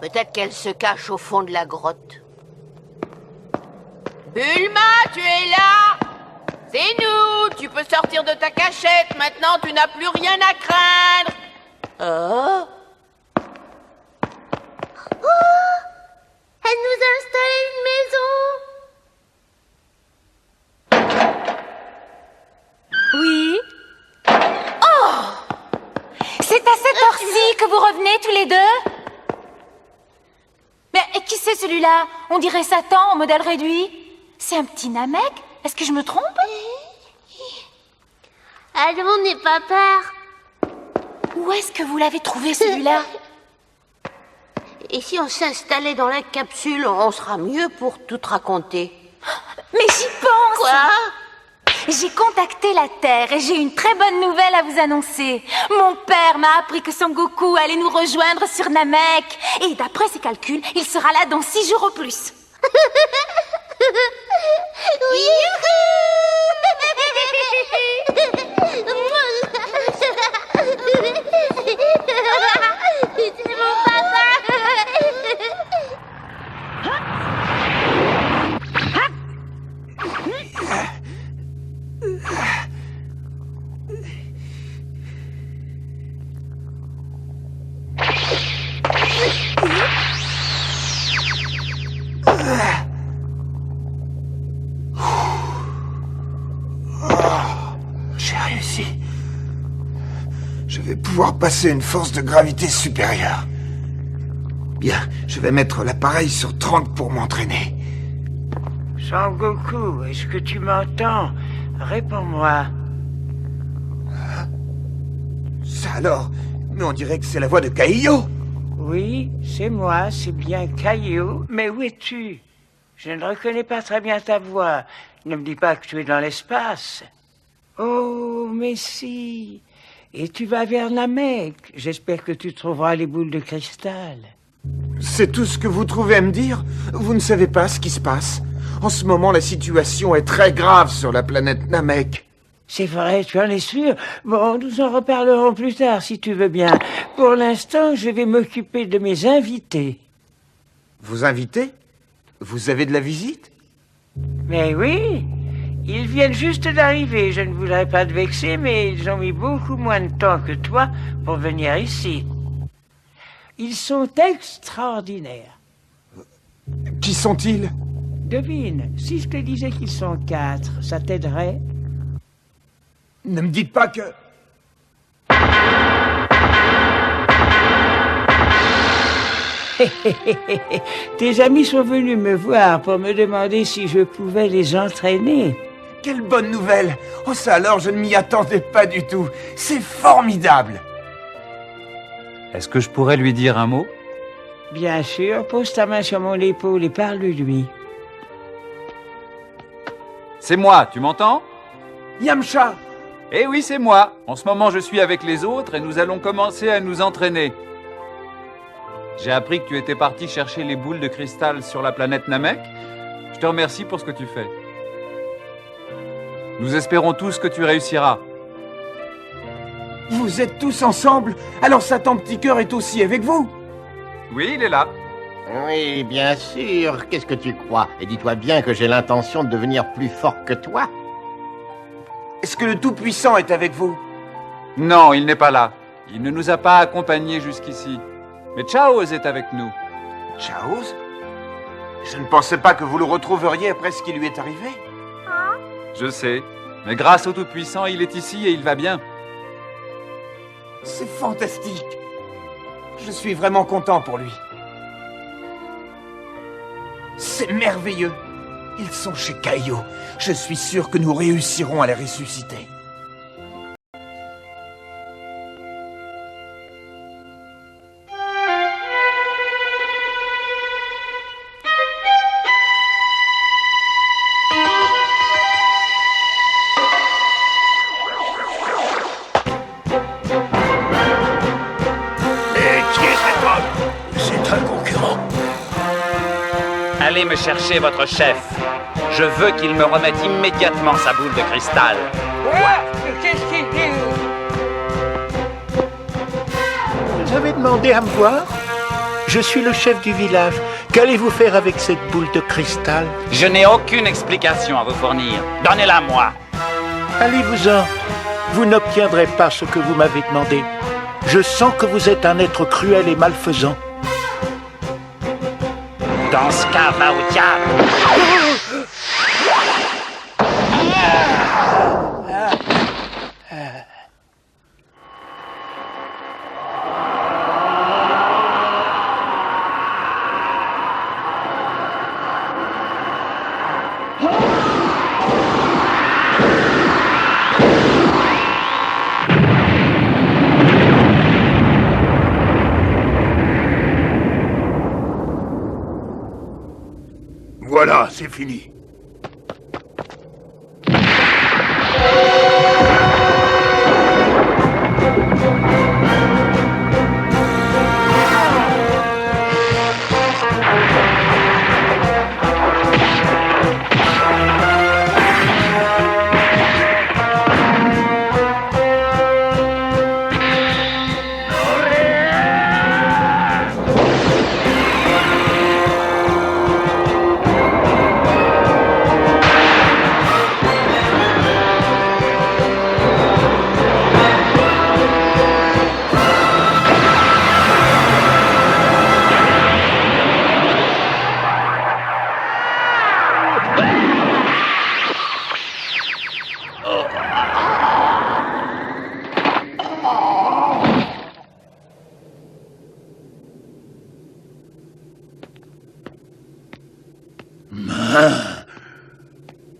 Peut-être qu'elle se cache au fond de la grotte. Bulma, tu es là? C'est nous! Tu peux sortir de ta cachette. Maintenant, tu n'as plus rien à craindre. Oh? Oh! Elle nous a installé une maison. Oui. Oh! C'est à cette heure-ci que vous revenez tous les deux? Mais qui c'est celui-là? On dirait Satan en modèle réduit. C'est un petit Namek? Est-ce que je me trompe? Allons, n'aie pas peur. Où est-ce que vous l'avez trouvé celui-là? Et si on s'installait dans la capsule, on sera mieux pour tout raconter. Mais j'y pense! Quoi? J'ai contacté la Terre et j'ai une très bonne nouvelle à vous annoncer. Mon père m'a appris que Son Goku allait nous rejoindre sur Namek. Et d'après ses calculs, il sera là dans 6 jours au plus. C'est mon papa. J'ai réussi. Je vais pouvoir passer une force de gravité supérieure. Bien, je vais mettre l'appareil sur 30 pour m'entraîner. Son Goku, est-ce que tu m'entends? Réponds-moi. Ça alors? Mais on dirait que c'est la voix de Kaio. Oui, c'est moi, c'est bien Caillou. Mais où es-tu? Je ne reconnais pas très bien ta voix. Ne me dis pas que tu es dans l'espace. Oh, mais si. Et tu vas vers Namek. J'espère que tu trouveras les boules de cristal. C'est tout ce que vous trouvez à me dire? Vous ne savez pas ce qui se passe. En ce moment, la situation est très grave sur la planète Namek. C'est vrai, tu en es sûr? Bon, nous en reparlerons plus tard, si tu veux bien. Pour l'instant, je vais m'occuper de mes invités. Vous invitez? Vous avez de la visite? Mais oui, ils viennent juste d'arriver. Je ne voudrais pas te vexer, mais ils ont mis beaucoup moins de temps que toi pour venir ici. Ils sont extraordinaires. Qui sont-ils? Devine, si je te disais qu'ils sont 4, ça t'aiderait? Ne me dites pas que... Tes amis sont venus me voir pour me demander si je pouvais les entraîner. Quelle bonne nouvelle! Oh ça alors, je ne m'y attendais pas du tout. C'est formidable! Est-ce que je pourrais lui dire un mot? Bien sûr, pose ta main sur mon épaule et parle-lui. C'est moi, tu m'entends? Yamcha! Eh oui, c'est moi. En ce moment, je suis avec les autres et nous allons commencer à nous entraîner. J'ai appris que tu étais parti chercher les boules de cristal sur la planète Namek. Je te remercie pour ce que tu fais. Nous espérons tous que tu réussiras. Vous êtes tous ensemble? Alors Satan Petit Cœur est aussi avec vous? Oui, il est là. Oui, bien sûr. Qu'est-ce que tu crois? Et dis-toi bien que j'ai l'intention de devenir plus fort que toi. Est-ce que le Tout-Puissant est avec vous? Non, il n'est pas là. Il ne nous a pas accompagnés jusqu'ici. Mais Chaos est avec nous. Chaos? Je ne pensais pas que vous le retrouveriez après ce qui lui est arrivé. Je sais. Mais grâce au Tout-Puissant, il est ici et il va bien. C'est fantastique. Je suis vraiment content pour lui. C'est merveilleux. Ils sont chez Kaio. Je suis sûr que nous réussirons à les ressusciter. Allez me chercher votre chef. Je veux qu'il me remette immédiatement sa boule de cristal. Qu'est-ce qu'il dit? Vous avez demandé à me voir? Je suis le chef du village. Qu'allez-vous faire avec cette boule de cristal? Je n'ai aucune explication à vous fournir. Donnez-la moi. Allez-vous-en. Vous n'obtiendrez pas ce que vous m'avez demandé. Je sens que vous êtes un être cruel et malfaisant. Dans ce cas, va au diable. Voilà, c'est fini.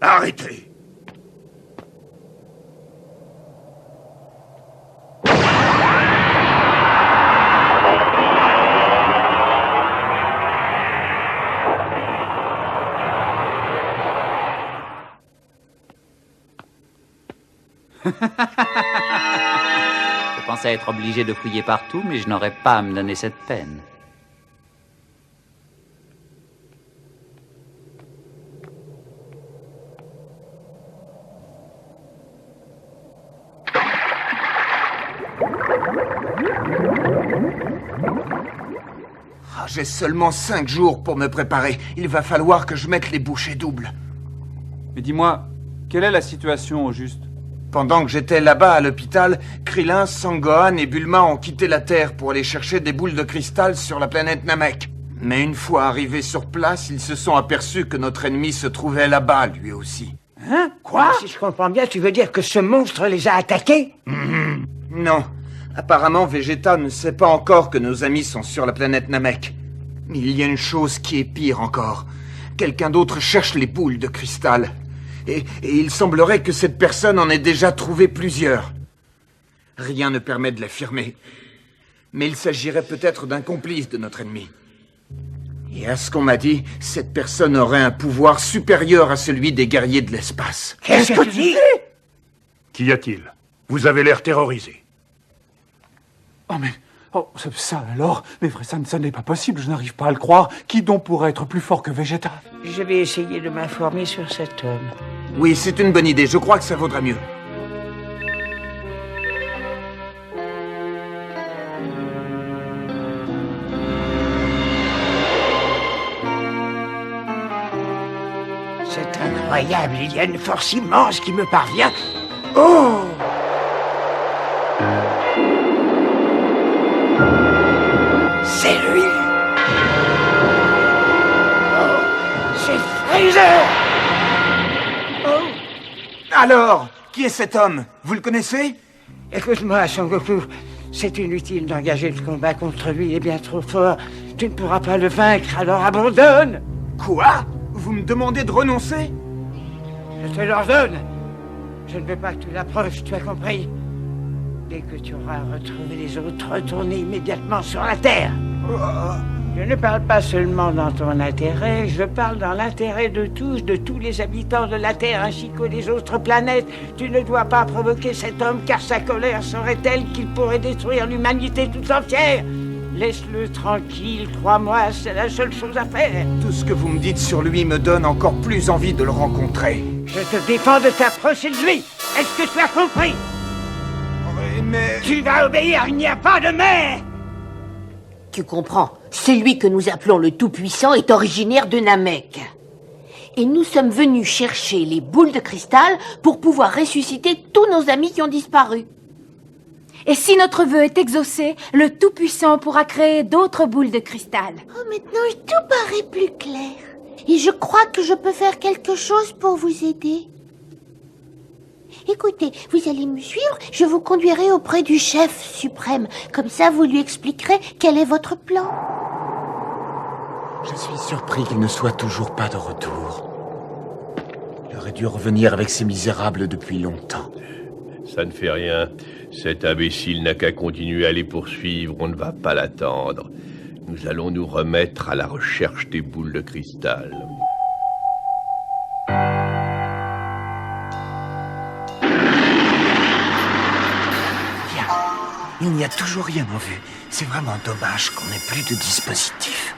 Arrêtez. Je pensais être obligé de fouiller partout, mais je n'aurais pas à me donner cette peine. J'ai seulement 5 jours pour me préparer. Il va falloir que je mette les bouchées doubles. Mais dis-moi, quelle est la situation au juste? Pendant que j'étais là-bas à l'hôpital, Krillin, Sangohan et Bulma ont quitté la Terre pour aller chercher des boules de cristal sur la planète Namek. Mais une fois arrivés sur place, ils se sont aperçus que notre ennemi se trouvait là-bas, lui aussi. Hein? Quoi? Si je comprends bien, tu veux dire que ce monstre les a attaqués? Non. Apparemment, Vegeta ne sait pas encore que nos amis sont sur la planète Namek. Mais il y a une chose qui est pire encore. Quelqu'un d'autre cherche les boules de cristal. Et il semblerait que cette personne en ait déjà trouvé plusieurs. Rien ne permet de l'affirmer. Mais il s'agirait peut-être d'un complice de notre ennemi. Et à ce qu'on m'a dit, cette personne aurait un pouvoir supérieur à celui des guerriers de l'espace. Qu'est-ce que tu dis? Qu'y a-t-il? Vous avez l'air terrorisé. Oh, mais... Oh, ça alors? Mais vrai, ça n'est pas possible, je n'arrive pas à le croire. Qui donc pourrait être plus fort que Vegeta? Je vais essayer de m'informer sur cet homme. Oui, c'est une bonne idée. Je crois que ça vaudra mieux. C'est incroyable, il y a une force immense qui me parvient. Oh! C'est lui! Oh, c'est Freezer! Oh! Alors, qui est cet homme? Vous le connaissez? Écoute-moi, Son Goku. C'est inutile d'engager le combat contre lui, il est bien trop fort. Tu ne pourras pas le vaincre, alors abandonne! Quoi? Vous me demandez de renoncer? Je te l'ordonne. Je ne veux pas que tu l'approches, tu as compris? Dès que tu auras retrouvé les autres, retourne immédiatement sur la Terre. Je ne parle pas seulement dans ton intérêt, je parle dans l'intérêt de tous les habitants de la Terre ainsi que des autres planètes. Tu ne dois pas provoquer cet homme car sa colère serait telle qu'il pourrait détruire l'humanité tout entière. Laisse-le tranquille, crois-moi, c'est la seule chose à faire. Tout ce que vous me dites sur lui me donne encore plus envie de le rencontrer. Je te défends de t'approcher de lui. Est-ce que tu as compris? Oui, mais... Tu vas obéir, il n'y a pas de mais! Tu comprends, celui que nous appelons le Tout-Puissant est originaire de Namek. Et nous sommes venus chercher les boules de cristal pour pouvoir ressusciter tous nos amis qui ont disparu. Et si notre vœu est exaucé, le Tout-Puissant pourra créer d'autres boules de cristal. Oh, maintenant tout paraît plus clair. Et je crois que je peux faire quelque chose pour vous aider. Écoutez, vous allez me suivre, je vous conduirai auprès du chef suprême. Comme ça, vous lui expliquerez quel est votre plan. Je suis surpris qu'il ne soit toujours pas de retour. Il aurait dû revenir avec ces misérables depuis longtemps. Ça ne fait rien. Cet imbécile n'a qu'à continuer à les poursuivre. On ne va pas l'attendre. Nous allons nous remettre à la recherche des boules de cristal. Bien. Il n'y a toujours rien en vue. C'est vraiment dommage qu'on n'ait plus de dispositif.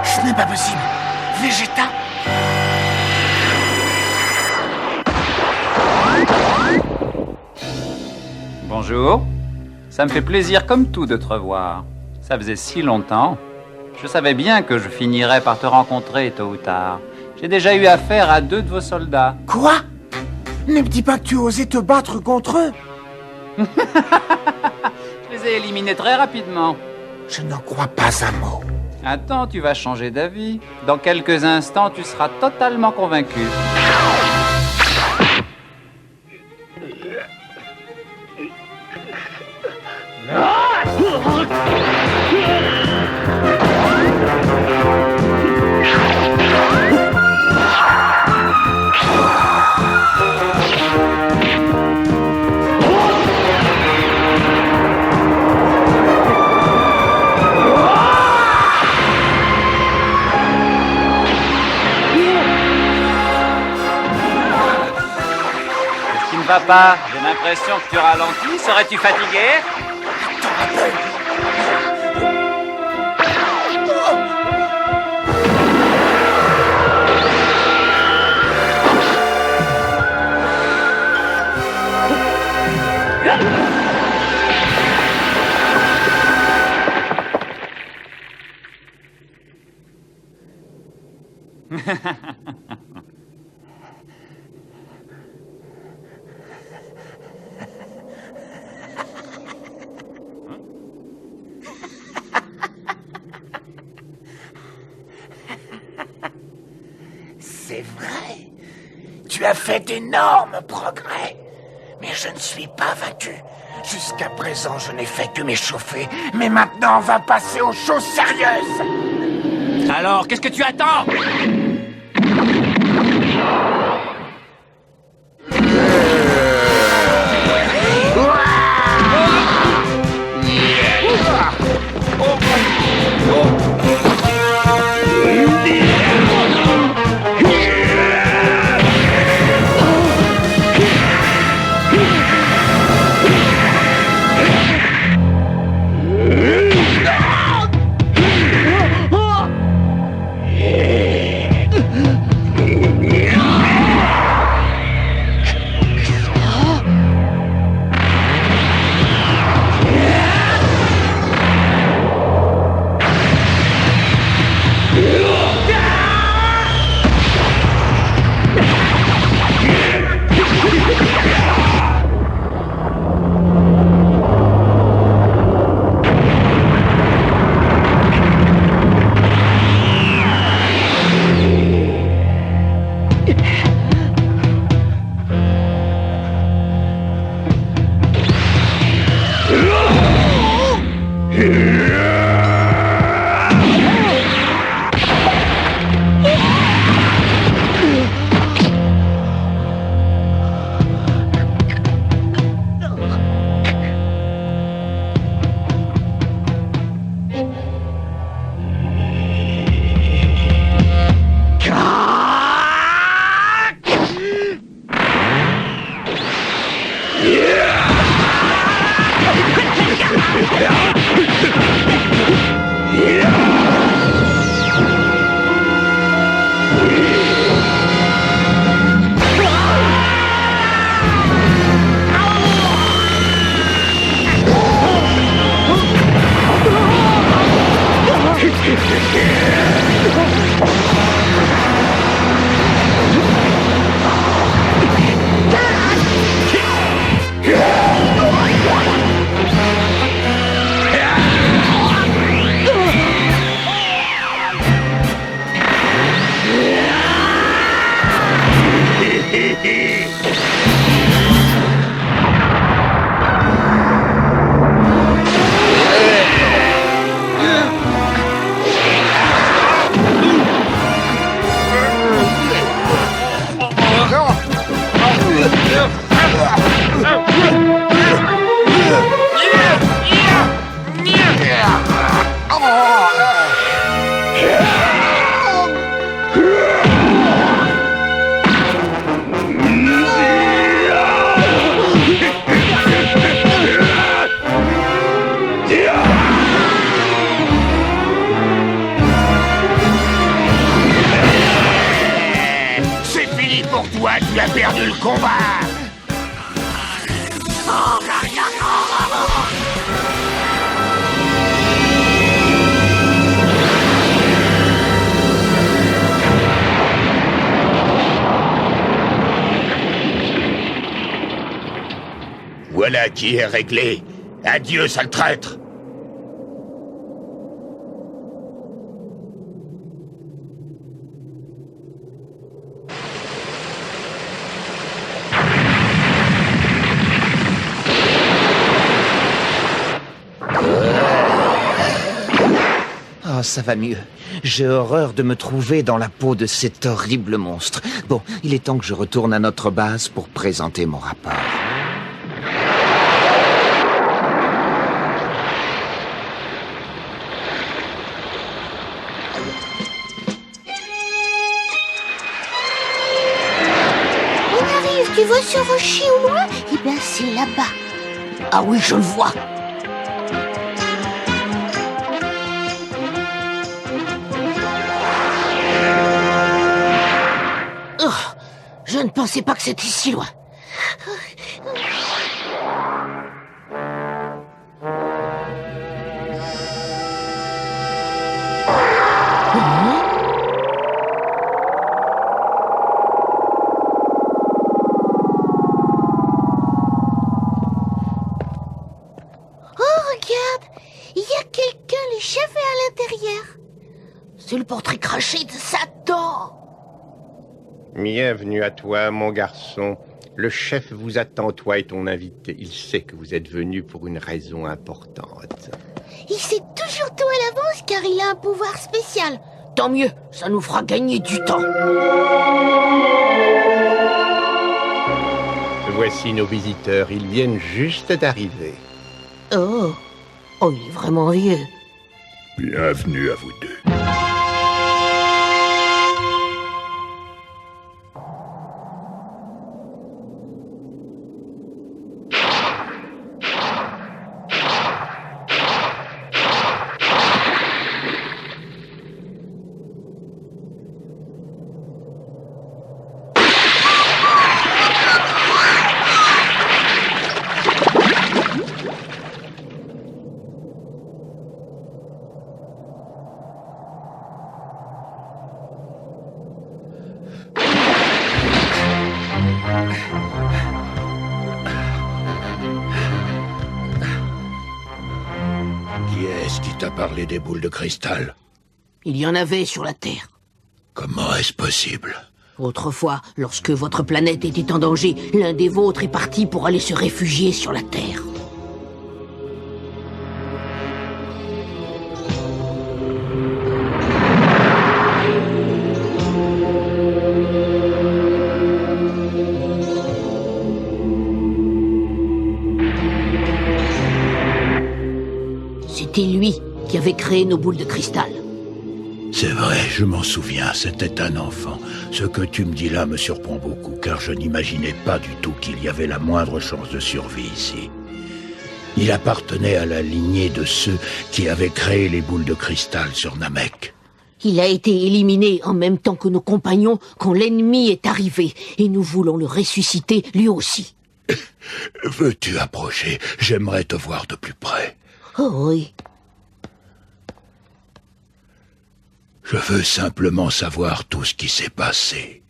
Ce n'est pas possible. Vegeta. Bonjour. Ça me fait plaisir comme tout de te revoir. Ça faisait si longtemps. Je savais bien que je finirais par te rencontrer tôt ou tard. J'ai déjà eu affaire à 2 de vos soldats. Quoi? Ne me dis pas que tu osais te battre contre eux. Je les ai éliminés très rapidement. Je n'en crois pas un mot. Attends, tu vas changer d'avis. Dans quelques instants, tu seras totalement convaincu. Qu'est-ce qui ne va pas? J'ai l'impression que tu ralentis. Serais-tu fatigué? C'est vrai. Tu as fait d'énormes progrès. Mais je ne suis pas vaincu. Jusqu'à présent, je n'ai fait que m'échauffer. Mais maintenant, on va passer aux choses sérieuses. Alors, qu'est-ce que tu attends? Tu as perdu le combat. Voilà qui est réglé. Adieu, sale traître. Oh, ça va mieux. J'ai horreur de me trouver dans la peau de cet horrible monstre. Bon, il est temps que je retourne à notre base pour présenter mon rapport. On arrive, tu vois ce rocher au loin? Eh bien, c'est là-bas. Ah oui, je le vois. Je ne pensais pas que c'était si loin. Le chef est à l'intérieur. C'est le portrait craché de Satan. Bienvenue à toi, mon garçon. Le chef vous attend, toi et ton invité. Il sait que vous êtes venu pour une raison importante. Il sait toujours tout à l'avance car il a un pouvoir spécial. Tant mieux, ça nous fera gagner du temps. Voici nos visiteurs, ils viennent juste d'arriver. Oh, il est vraiment vieux. Bienvenue à vous deux. Qui est-ce qui t'a parlé des boules de cristal? Il y en avait sur la Terre. Comment est-ce possible? Autrefois, lorsque votre planète était en danger, l'un des vôtres est parti pour aller se réfugier sur la Terre. C'était lui qui avait créé nos boules de cristal. C'est vrai, je m'en souviens, c'était un enfant. Ce que tu me dis là me surprend beaucoup, car je n'imaginais pas du tout qu'il y avait la moindre chance de survie ici. Il appartenait à la lignée de ceux qui avaient créé les boules de cristal sur Namek. Il a été éliminé en même temps que nos compagnons quand l'ennemi est arrivé, et nous voulons le ressusciter lui aussi. Veux-tu approcher? J'aimerais te voir de plus près. Oh oui. Je veux simplement savoir tout ce qui s'est passé.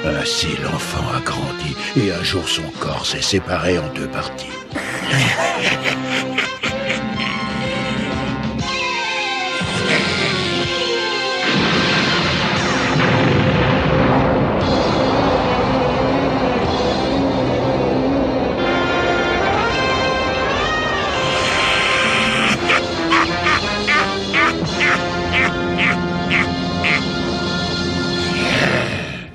Ainsi, l'enfant a grandi, et un jour son corps s'est séparé en deux parties.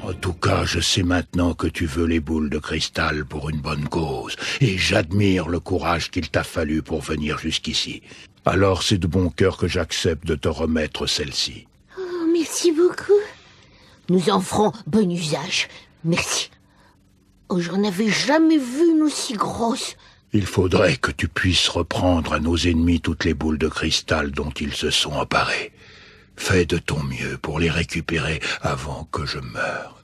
En tout cas, je sais maintenant que tu veux les boules de cristal pour une bonne cause, et j'admire le courage qu'il t'a fallu pour venir jusqu'ici. Alors c'est de bon cœur que j'accepte de te remettre celle-ci. Oh, merci beaucoup. Nous en ferons bon usage. Merci. Oh, j'en avais jamais vu une aussi grosse. Il faudrait que tu puisses reprendre à nos ennemis toutes les boules de cristal dont ils se sont emparés. Fais de ton mieux pour les récupérer avant que je meure.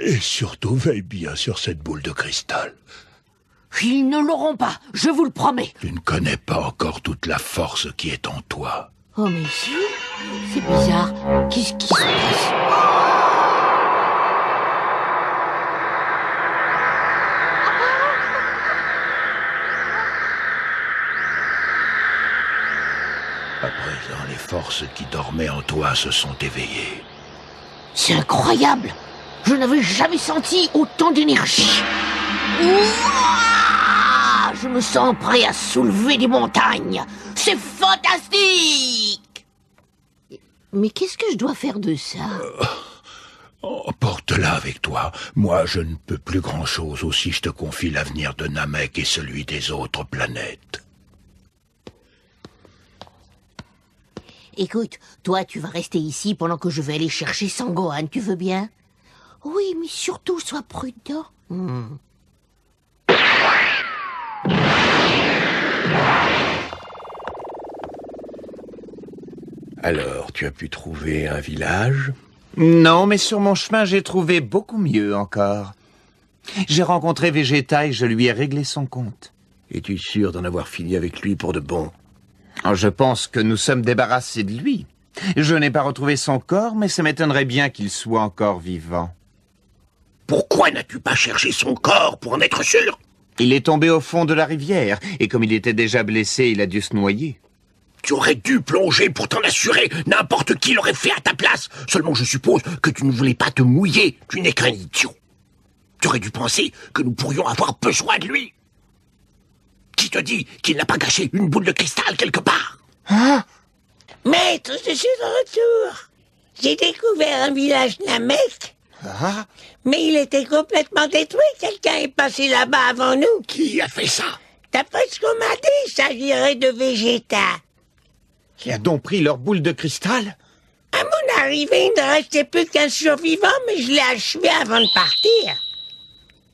Et surtout, veille bien sur cette boule de cristal. Ils ne l'auront pas, je vous le promets. Tu ne connais pas encore toute la force qui est en toi. Oh, mais si. C'est bizarre. Qu'est-ce qui se passe? À présent, les forces qui dormaient en toi se sont éveillées. C'est incroyable. Je n'avais jamais senti autant d'énergie. Ouah, je me sens prêt à soulever des montagnes. C'est fantastique. Mais qu'est-ce que je dois faire de ça? Porte-la avec toi. Moi, je ne peux plus grand-chose. Aussi, je te confie l'avenir de Namek et celui des autres planètes. Écoute, toi, tu vas rester ici pendant que je vais aller chercher Sangohan, tu veux bien? Oui, mais surtout, sois prudent. Alors, tu as pu trouver un village? Non, mais sur mon chemin, j'ai trouvé beaucoup mieux encore. J'ai rencontré Vegeta et je lui ai réglé son compte. Es-tu sûr d'en avoir fini avec lui pour de bon? Je pense que nous sommes débarrassés de lui. Je n'ai pas retrouvé son corps, mais ça m'étonnerait bien qu'il soit encore vivant. Pourquoi n'as-tu pas cherché son corps pour en être sûr? Il est tombé au fond de la rivière, et comme il était déjà blessé, il a dû se noyer. Tu aurais dû plonger pour t'en assurer. N'importe qui l'aurait fait à ta place. Seulement, je suppose que tu ne voulais pas te mouiller. Tu n'es qu'un idiot. Tu aurais dû penser que nous pourrions avoir besoin de lui. Qui te dit qu'il n'a pas caché une boule de cristal quelque part? Maître, je suis de retour. J'ai découvert un village Namek. Mais il était complètement détruit. Quelqu'un est passé là-bas avant nous. Qui a fait ça? D'après ce qu'on m'a dit, il s'agirait de Vegeta. Qui a donc pris leur boule de cristal? À mon arrivée, il ne restait plus qu'un survivant, mais je l'ai achevé avant de partir.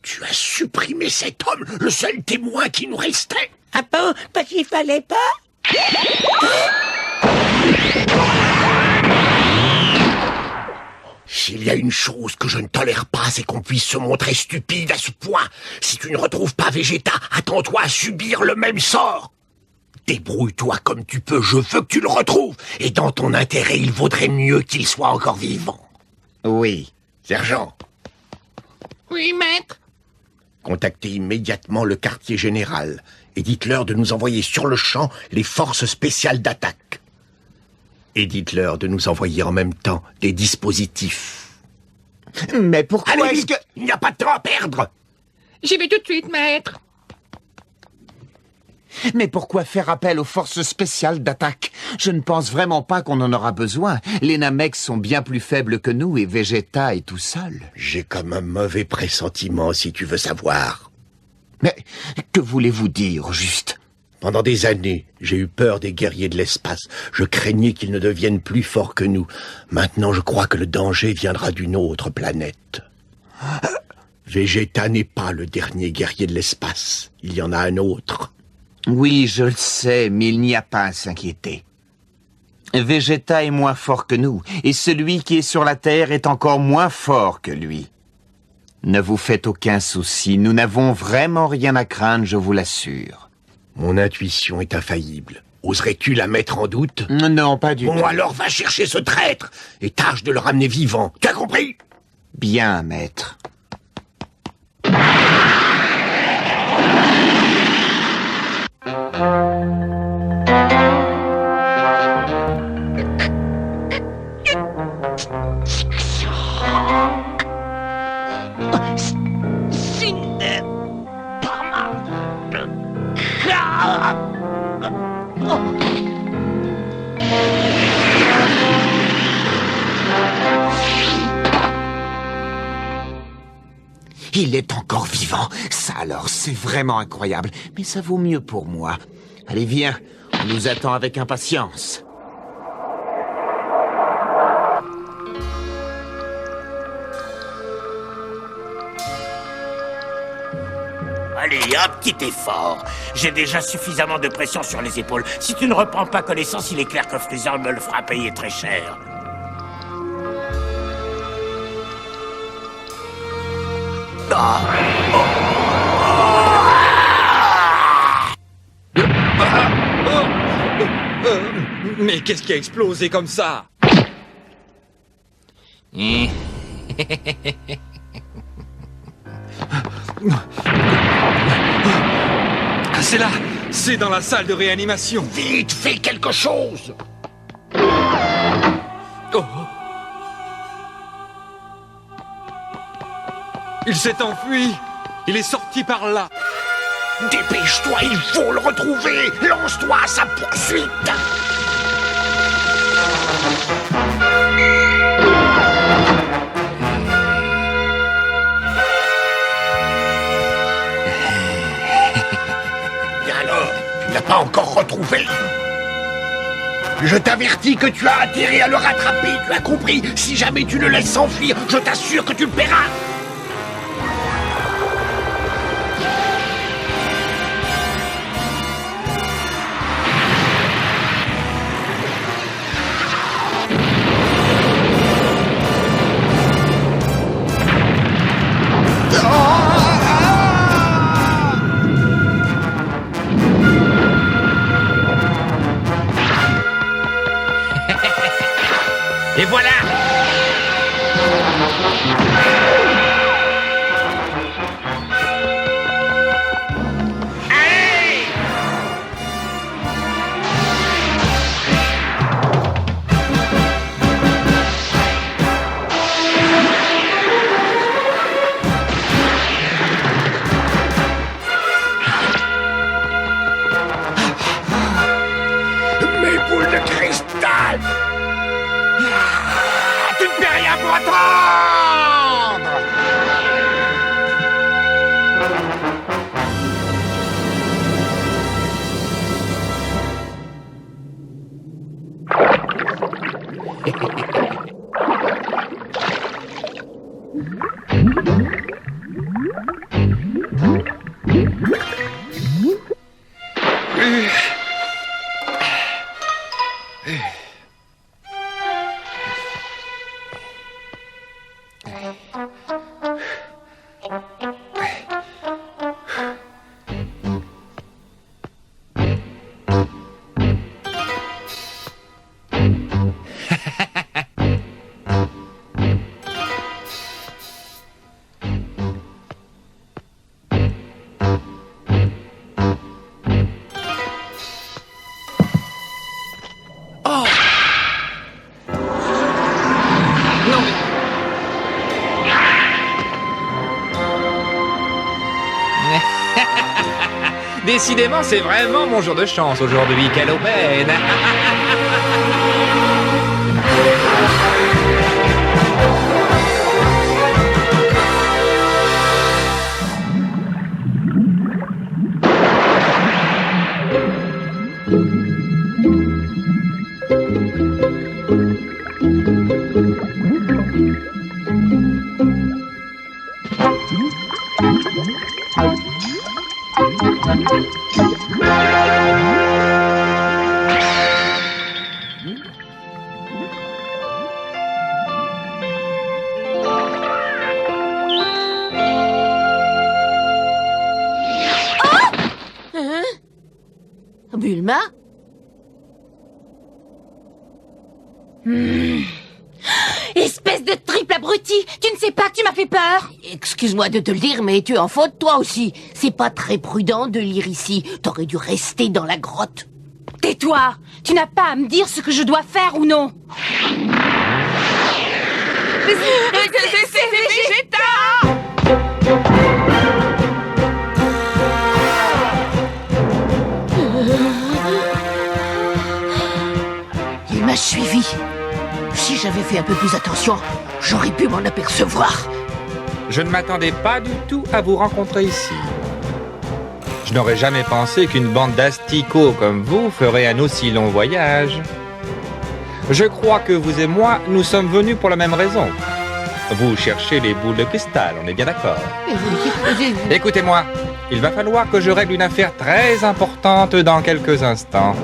Tu as supprimé cet homme, le seul témoin qui nous restait. Ah bon? Parce qu'il fallait pas? S'il y a une chose que je ne tolère pas, c'est qu'on puisse se montrer stupide à ce point. Si tu ne retrouves pas Vegeta, attends-toi à subir le même sort. Débrouille-toi comme tu peux, je veux que tu le retrouves. Et dans ton intérêt, il vaudrait mieux qu'il soit encore vivant. Oui. Sergent. Oui, maître. Contactez immédiatement le quartier général et dites-leur de nous envoyer sur le champ les forces spéciales d'attaque. Et dites-leur de nous envoyer en même temps des dispositifs. Mais pourquoi Allez, est-ce que... Il n'y a pas de temps à perdre. J'y vais tout de suite, maître. Mais pourquoi faire appel aux forces spéciales d'attaque? Je ne pense vraiment pas qu'on en aura besoin. Les Nameks sont bien plus faibles que nous et Vegeta est tout seul. J'ai comme un mauvais pressentiment, si tu veux savoir. Mais que voulez-vous dire, au juste? Pendant des années, j'ai eu peur des guerriers de l'espace. Je craignais qu'ils ne deviennent plus forts que nous. Maintenant, je crois que le danger viendra d'une autre planète. Vegeta n'est pas le dernier guerrier de l'espace. Il y en a un autre. Oui, je le sais, mais il n'y a pas à s'inquiéter. Vegeta est moins fort que nous, et celui qui est sur la Terre est encore moins fort que lui. Ne vous faites aucun souci, nous n'avons vraiment rien à craindre, je vous l'assure. Mon intuition est infaillible. Oserais-tu la mettre en doute? Non, pas du tout. Bon, alors va chercher ce traître, et tâche de le ramener vivant. Tu as compris? Bien, maître. Il est encore vivant. Ça alors, c'est vraiment incroyable. Mais ça vaut mieux pour moi. Allez, viens. On nous attend avec impatience. Allez, un petit effort. J'ai déjà suffisamment de pression sur les épaules. Si tu ne reprends pas connaissance, il est clair que Freezer me le fera payer très cher. Mais qu'est-ce qui a explosé comme ça? C'est là! C'est dans la salle de réanimation! Vite, fais quelque chose! Oh. Il s'est enfui! Il est sorti par là! Dépêche-toi, il faut le retrouver! Lance-toi à sa poursuite! Et alors, tu l'as pas encore retrouvé? Je t'avertis que tu as intérêt à le rattraper, tu as compris? Si jamais tu le laisses s'enfuir, je t'assure que tu le paieras! Et voilà! Allez! Mes boules de cristal! Tu ne peux rien pour attendre! Décidément, c'est vraiment mon jour de chance aujourd'hui. Quelle aubaine! Bulma? Espèce de triple abruti! Tu ne sais pas que tu m'as fait peur! Excuse-moi de te le dire, mais tu es en faute toi aussi. C'est pas très prudent de lire ici. T'aurais dû rester dans la grotte. Tais-toi! Tu n'as pas à me dire ce que je dois faire ou non! C'est Vegeta! Il m'a suivi. Si j'avais fait un peu plus attention, j'aurais pu m'en apercevoir. Je ne m'attendais pas du tout à vous rencontrer ici. Je n'aurais jamais pensé qu'une bande d'asticots comme vous ferait un aussi long voyage. Je crois que vous et moi, nous sommes venus pour la même raison. Vous cherchez les boules de cristal, on est bien d'accord. Écoutez-moi, il va falloir que je règle une affaire très importante dans quelques instants.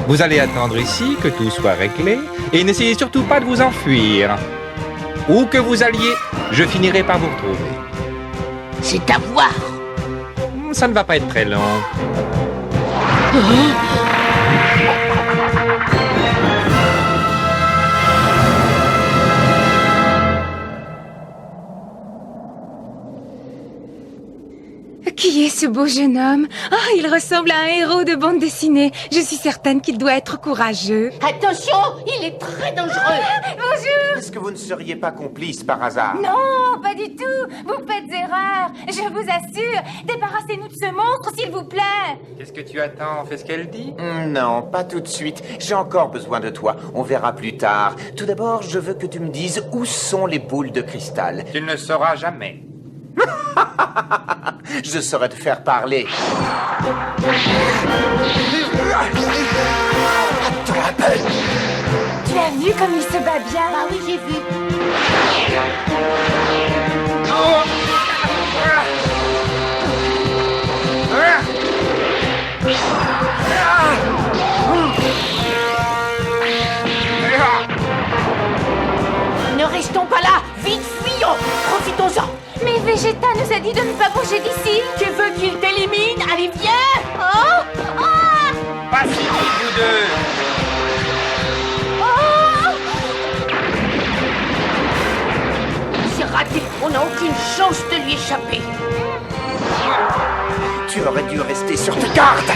Vous allez attendre ici que tout soit réglé et n'essayez surtout pas de vous enfuir. Où que vous alliez, je finirai par vous retrouver. C'est à voir. Ça ne va pas être très long. Qui est ce beau jeune homme? Oh, il ressemble à un héros de bande dessinée. Je suis certaine qu'il doit être courageux. Attention, il est très dangereux. Bonjour! Est-ce que vous ne seriez pas complice par hasard? Non, pas du tout. Vous faites erreur. Je vous assure. Débarrassez-nous de ce monstre, s'il vous plaît. Qu'est-ce que tu attends? Fais ce qu'elle dit. Non, pas tout de suite. J'ai encore besoin de toi. On verra plus tard. Tout d'abord, je veux que tu me dises où sont les boules de cristal. Tu ne le sauras jamais. Je saurais te faire parler. Attends un peu. Tu as vu comme il se bat bien? Ah oui, j'ai vu. Ne restons pas là. Vite, fuyons. Profitons-en. Mais Vegeta nous a dit de ne pas bouger d'ici. Tu veux qu'il t'élimine? Allez, viens. Oh, oh. Pas si vite, vous deux. C'est raté. On n'a aucune chance de lui échapper. Tu aurais dû rester sur tes gardes.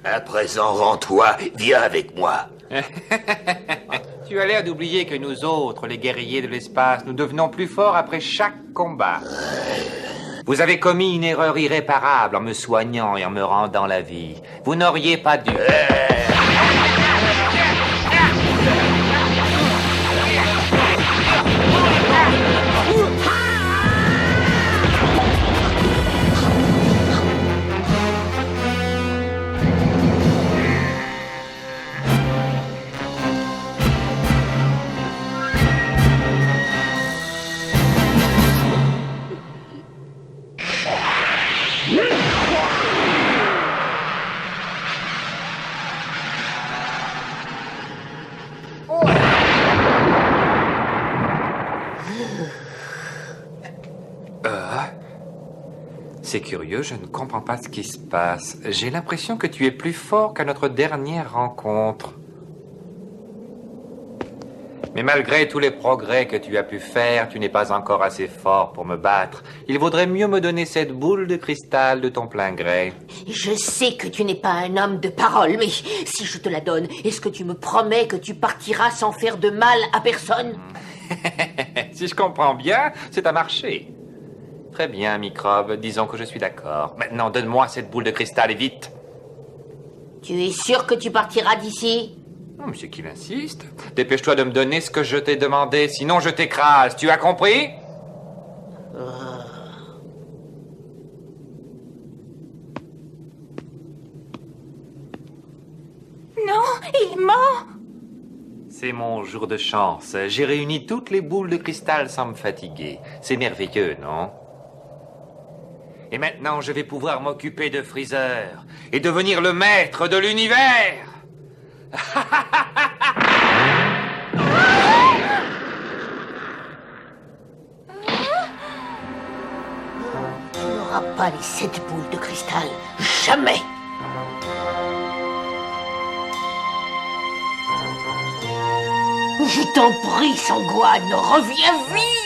À présent, rends-toi, viens avec moi. Tu as l'air d'oublier que nous autres, les guerriers de l'espace, nous devenons plus forts après chaque combat. Vous avez commis une erreur irréparable en me soignant et en me rendant la vie. Vous n'auriez pas dû... C'est curieux, je ne comprends pas ce qui se passe. J'ai l'impression que tu es plus fort qu'à notre dernière rencontre. Mais malgré tous les progrès que tu as pu faire, tu n'es pas encore assez fort pour me battre. Il vaudrait mieux me donner cette boule de cristal de ton plein gré. Je sais que tu n'es pas un homme de parole, mais si je te la donne, est-ce que tu me promets que tu partiras sans faire de mal à personne? Si je comprends bien, c'est un marché. Très bien, microbe, disons que je suis d'accord. Maintenant, donne-moi cette boule de cristal et vite. Tu es sûr que tu partiras d'ici? Non, mais c'est qu'il insiste. Dépêche-toi de me donner ce que je t'ai demandé, sinon je t'écrase. Tu as compris? Non, il ment. C'est mon jour de chance. J'ai réuni toutes les boules de cristal sans me fatiguer. C'est merveilleux, non? Et maintenant, je vais pouvoir m'occuper de Freezer et devenir le maître de l'univers. Tu n'auras pas les 7 boules de cristal. Jamais! Je t'en prie, Sangwan, reviens vite!